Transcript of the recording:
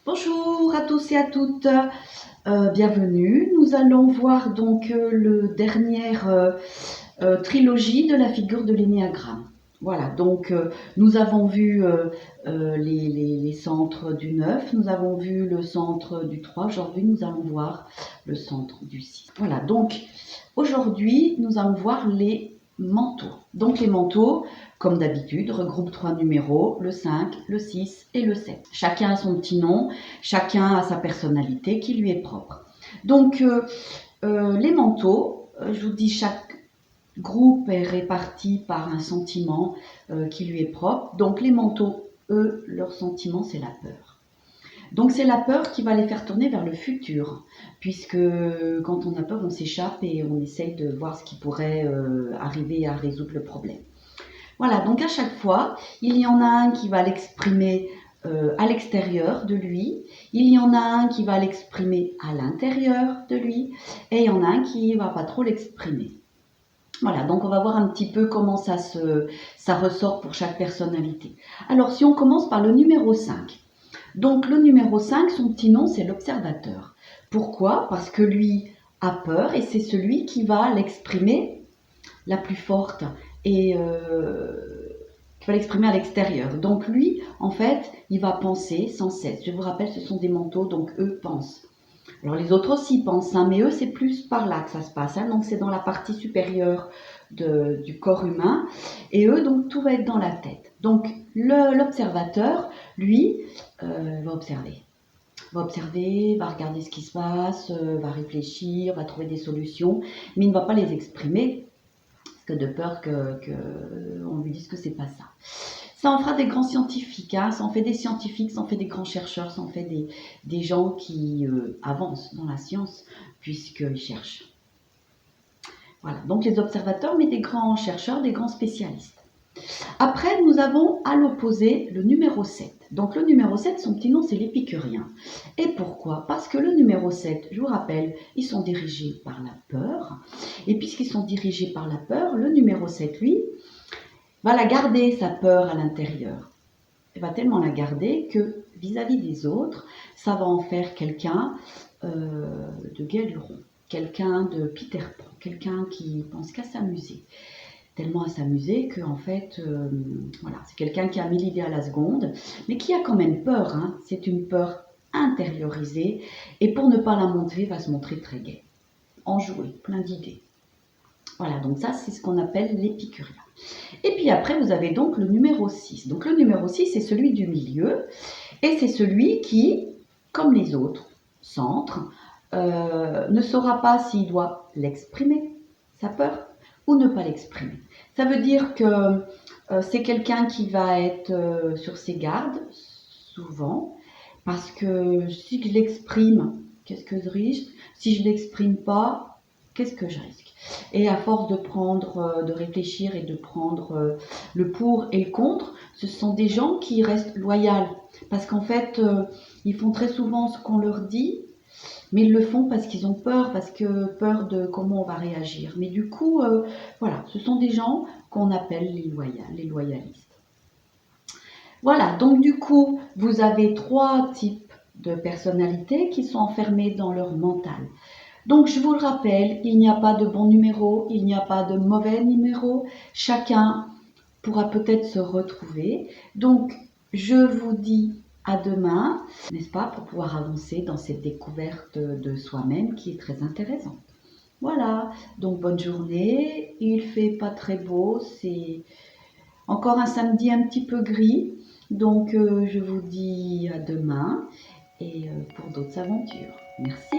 Bonjour à tous et à toutes, bienvenue. Nous allons voir donc le dernière trilogie de la figure de l'énéagramme. Voilà, donc nous avons vu les centres du 9, nous avons vu le centre du 3, aujourd'hui nous allons voir le centre du 6. Voilà, donc aujourd'hui nous allons voir les manteaux. Donc les manteaux, comme d'habitude, regroupent 3 numéros, le 5, le 6 et le 7. Chacun a son petit nom, chacun a sa personnalité qui lui est propre. Donc les manteaux, je vous dis, chaque groupe est réparti par un sentiment qui lui est propre. Donc les manteaux, eux, leur sentiment, c'est la peur. Donc c'est la peur qui va les faire tourner vers le futur, puisque quand on a peur, on s'échappe et on essaye de voir ce qui pourrait arriver à résoudre le problème. Voilà, donc à chaque fois, il y en a un qui va l'exprimer à l'extérieur de lui, il y en a un qui va l'exprimer à l'intérieur de lui, et il y en a un qui ne va pas trop l'exprimer. Voilà, donc on va voir un petit peu comment ça ressort pour chaque personnalité. Alors si on commence par le numéro 5. Donc le numéro 5, son petit nom, c'est l'observateur. Pourquoi? Parce que lui a peur et c'est celui qui va l'exprimer la plus forte et qui va l'exprimer à l'extérieur. Donc lui, en fait, il va penser sans cesse. Je vous rappelle, ce sont des manteaux, donc eux pensent. Alors les autres aussi pensent, hein, mais eux, c'est plus par là que ça se passe. Hein, donc c'est dans la partie supérieure du corps humain. Et eux, donc tout va être dans la tête. Donc l'observateur, lui, va observer. Va observer, va regarder ce qui se passe, va réfléchir, va trouver des solutions, mais il ne va pas les exprimer, parce que de peur qu'on lui dise que c'est pas ça. Ça en fera des grands scientifiques, hein, ça en fait des scientifiques, ça en fait des grands chercheurs, ça en fait des gens qui avancent dans la science, puisqu'ils cherchent. Voilà, donc les observateurs, mais des grands chercheurs, des grands spécialistes. Après, nous avons à l'opposé le numéro 7. Donc le numéro 7, son petit nom, c'est l'épicurien. Et pourquoi? Parce que le numéro 7, je vous rappelle, ils sont dirigés par la peur. Et puisqu'ils sont dirigés par la peur, le numéro 7, lui, va la garder, sa peur, à l'intérieur. Il va tellement la garder que vis-à-vis des autres, ça va en faire quelqu'un de Galuron, quelqu'un de Peter Pan, quelqu'un qui pense qu'à s'amuser. Tellement à s'amuser que en fait, voilà, c'est quelqu'un qui a 1000 idées à la seconde, mais qui a quand même peur. Hein. C'est une peur intériorisée, et pour ne pas la montrer, va se montrer très gai, enjoué, plein d'idées. Voilà, donc ça, c'est ce qu'on appelle l'épicurien. Et puis après, vous avez donc le numéro 6. Donc le numéro 6, c'est celui du milieu, et c'est celui qui, comme les autres centres, ne saura pas s'il doit l'exprimer, sa peur, ou ne pas l'exprimer. Ça veut dire que c'est quelqu'un qui va être sur ses gardes, souvent, parce que si je l'exprime, qu'est-ce que je risque? Si je ne l'exprime pas, qu'est-ce que je risque? Et à force de prendre, de réfléchir et de prendre le pour et le contre, ce sont des gens qui restent loyaux. Parce qu'en fait, ils font très souvent ce qu'on leur dit, mais ils le font parce qu'ils ont peur, parce que peur de comment on va réagir. Mais du coup, voilà, ce sont des gens qu'on appelle les loyalistes. Voilà, donc du coup, vous avez 3 types de personnalités qui sont enfermées dans leur mental. Donc je vous le rappelle, il n'y a pas de bon numéro, il n'y a pas de mauvais numéro, chacun pourra peut-être se retrouver. Donc je vous dis à demain, n'est-ce pas, pour pouvoir avancer dans cette découverte de soi-même qui est très intéressante. Voilà, donc bonne journée, il fait pas très beau, c'est encore un samedi un petit peu gris, donc je vous dis à demain et pour d'autres aventures. Merci.